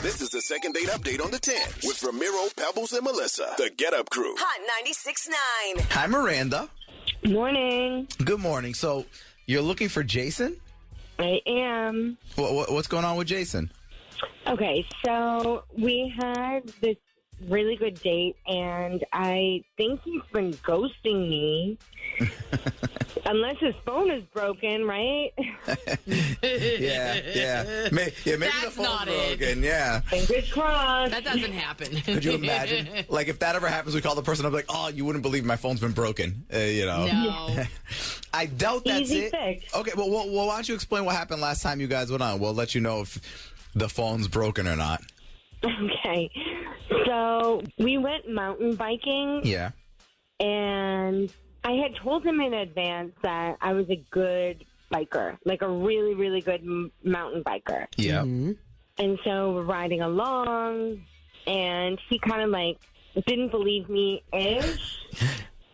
This is the second date update on the 10 with Ramiro, Pebbles, and Melissa. The Get Up Crew. Hot 96.9. Hi, Miranda. Morning. Good morning. So, you're looking for Jason? I am. What's going on with Jason? Okay, so we had this really good date, and I think he's been ghosting me. Unless his phone is broken, right? Yeah. Maybe the That's phone's not it. broken. Yeah. Fingers crossed. That doesn't happen. Could you imagine? Like, if that ever happens, we call the person up like, oh, you wouldn't believe my phone's been broken. No. I doubt that's Easy it. fix. Okay, well, why don't you explain what happened last time you guys went on? We'll let you know if the phone's broken or not. Okay, so we went mountain biking, Yeah. and I had told him in advance that I was a good biker, like a really, really good mountain biker. Yeah. And so we're riding along, and he kind of like didn't believe me-ish.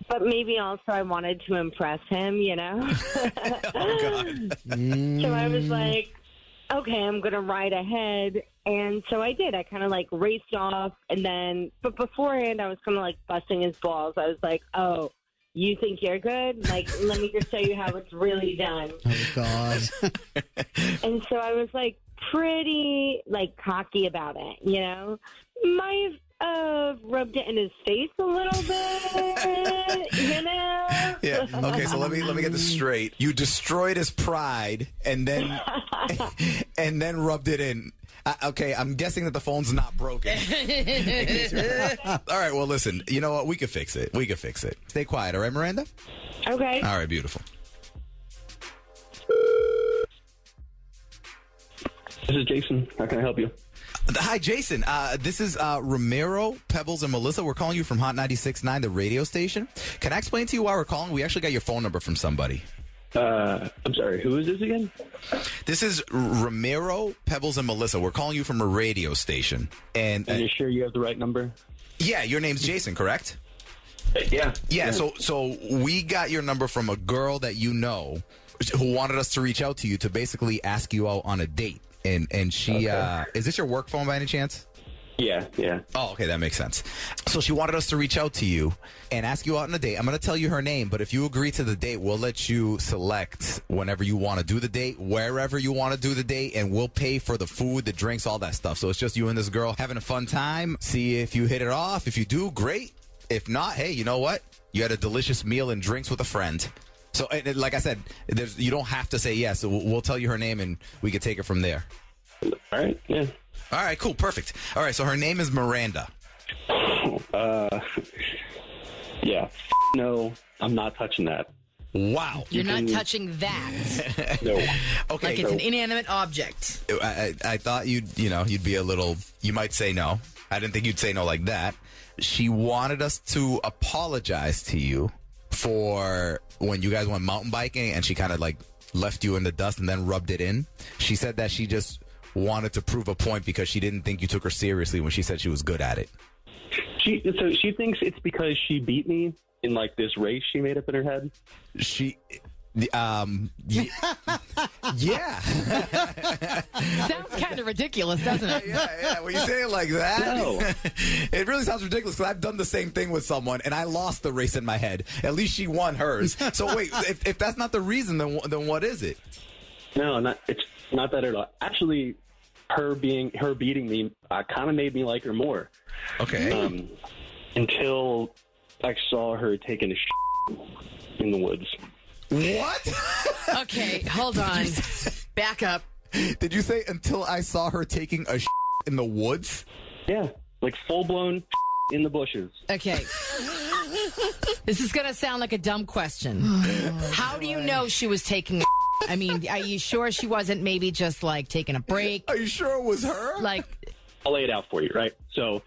But maybe also I wanted to impress him, you know? Oh, God. So I was like, okay, I'm going to ride ahead. And so I did. I kind of like raced off. And then, but beforehand, I was kind of like busting his balls. I was like, oh, you think you're good? Like, let me just show you how it's really done. Oh, God. And so I was like pretty like cocky about it, you know? Might have rubbed it in his face a little bit, you know? Yeah. Okay, so let me get this straight. You destroyed his pride and then rubbed it in. Okay, I'm guessing that the phone's not broken. All right, well, listen, you know what? We could fix it. Stay quiet, all right, Miranda? Okay. All right, beautiful. This is Jason. How can I help you? Hi, Jason. This is Ramiro, Pebbles, and Melissa. We're calling you from Hot 96.9, the radio station. Can I explain to you why we're calling? We actually got your phone number from somebody. I'm sorry, who is this again? This is Ramiro, Pebbles, and Melissa. We're calling you from a radio station. And Are you sure you have the right number? yeah, your name's Jason, correct? Yeah. Yeah, so we got your number from a girl that you know who wanted us to reach out to you to basically ask you out on a date. And she, is this your work phone by any chance? Yeah. Oh, okay, that makes sense. So she wanted us to reach out to you and ask you out on a date. I'm going to tell you her name, but if you agree to the date, we'll let you select whenever you want to do the date, wherever you want to do the date, and we'll pay for the food, the drinks, all that stuff. So it's just you and this girl having a fun time. See if you hit it off. If you do, great. If not, hey, you know what? You had a delicious meal and drinks with a friend. So, and like I said, you don't have to say yes. So we'll tell you her name, and we can take it from there. All right, yeah. All right, cool, perfect. All right, so her name is Miranda. Yeah. No, I'm not touching that. Wow. You're not touching that. No. Okay. Like it's an inanimate object. I thought you'd be a little, you might say no. I didn't think you'd say no like that. She wanted us to apologize to you for when you guys went mountain biking and she kind of like left you in the dust and then rubbed it in. She said that she just wanted to prove a point because she didn't think you took her seriously when she said she was good at it. So she thinks it's because she beat me in like this race she made up in her head. Yeah. Sounds kind of ridiculous, doesn't it? Yeah. When you say it like that, No. it really sounds ridiculous because I've done the same thing with someone and I lost the race in my head. At least she won hers. So wait, if that's not the reason, then what is it? No, it's not that at all. Actually, her beating me kind of made me like her more. Okay. Until I saw her taking a in the woods. What? Okay, hold on. Back up. Did you say until I saw her taking a in the woods? Yeah, like full-blown in the bushes. Okay. This is going to sound like a dumb question. How do you know she was taking a I mean, are you sure she wasn't maybe just like taking a break? Are you sure it was her? Like, I'll lay it out for you, right? So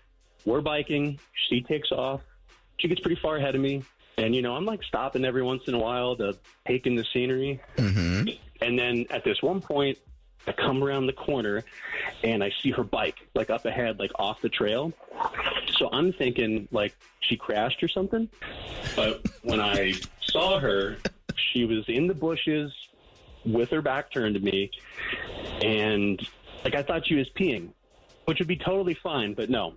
we're biking. She takes off. She gets pretty far ahead of me. And, I'm like stopping every once in a while to take in the scenery. Mm-hmm. And then at this one point, I come around the corner and I see her bike like up ahead, like off the trail. So I'm thinking like she crashed or something. But when I saw her, she was in the bushes with her back turned to me. And like I thought she was peeing. which would be totally fine, but no.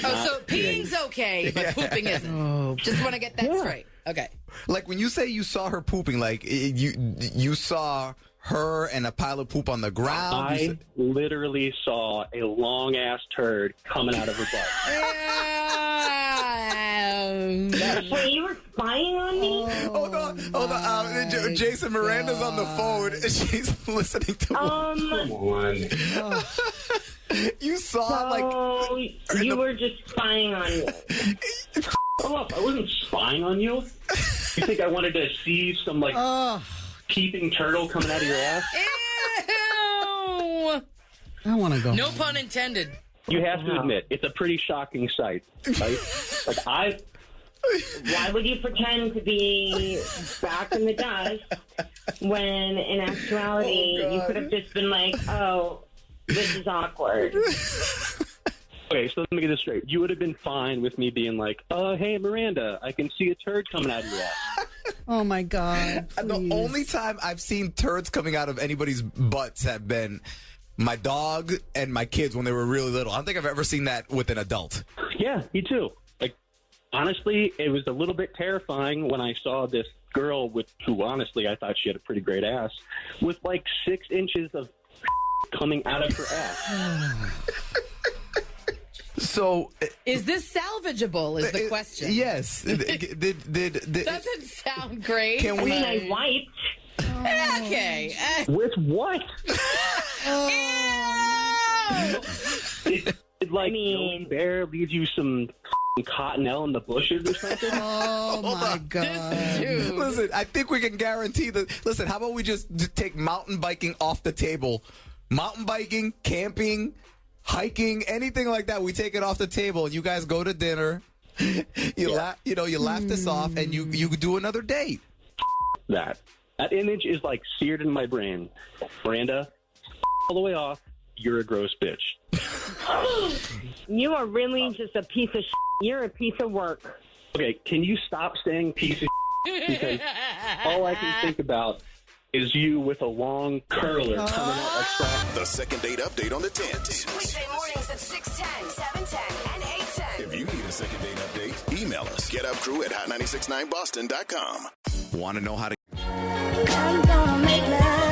Oh, so peeing's okay, but pooping isn't. Just want to get that straight. Okay. Like when you say you saw her pooping, like you saw her and a pile of poop on the ground. I literally saw a long ass turd coming out of her butt. Wait, you were spying on me? Hold on. Jason, Miranda's on the phone. She's listening to. Come on. You saw you were just spying on me. Hold up, I wasn't spying on you. You think I wanted to see some peeping turtle coming out of your ass? Ew! I want to go. No pun intended. You have to admit, it's a pretty shocking sight, right? Why would you pretend to be back in the dust when, in actuality, you could have just been like, "Oh, this is awkward." Okay, so let me get this straight. You would have been fine with me being like, hey, Miranda, I can see a turd coming out of your ass. Oh, my God. The only time I've seen turds coming out of anybody's butts have been my dog and my kids when they were really little. I don't think I've ever seen that with an adult. Yeah, me too. Like, honestly, it was a little bit terrifying when I saw this girl who honestly I thought she had a pretty great ass, with like 6 inches of coming out of her ass. So, is this salvageable? Is the question? Yes. Doesn't sound great. Can we? I wiped. Okay. With what? Did Joey Bear leave you some cottonelle in the bushes or something? Oh, my God. Listen, I think we can guarantee that. Listen, how about we just take mountain biking off the table? Mountain biking, camping, hiking, anything like that, we take it off the table, and you guys go to dinner. You laugh this off, and you do another date. That image is like seared in my brain. Miranda, all the way off. You're a gross bitch. You are really just a piece of shit. You're a piece of work. Okay, can you stop saying piece of shit? Because all I can think about is you with a long curler coming out like that. The second date update on the 10s. Weekday mornings at 6:10, 7:10, and 8:10. If you need a second date update, email us. GetUpCrew@hot969boston.com. Want to know how to... I'm gonna make love.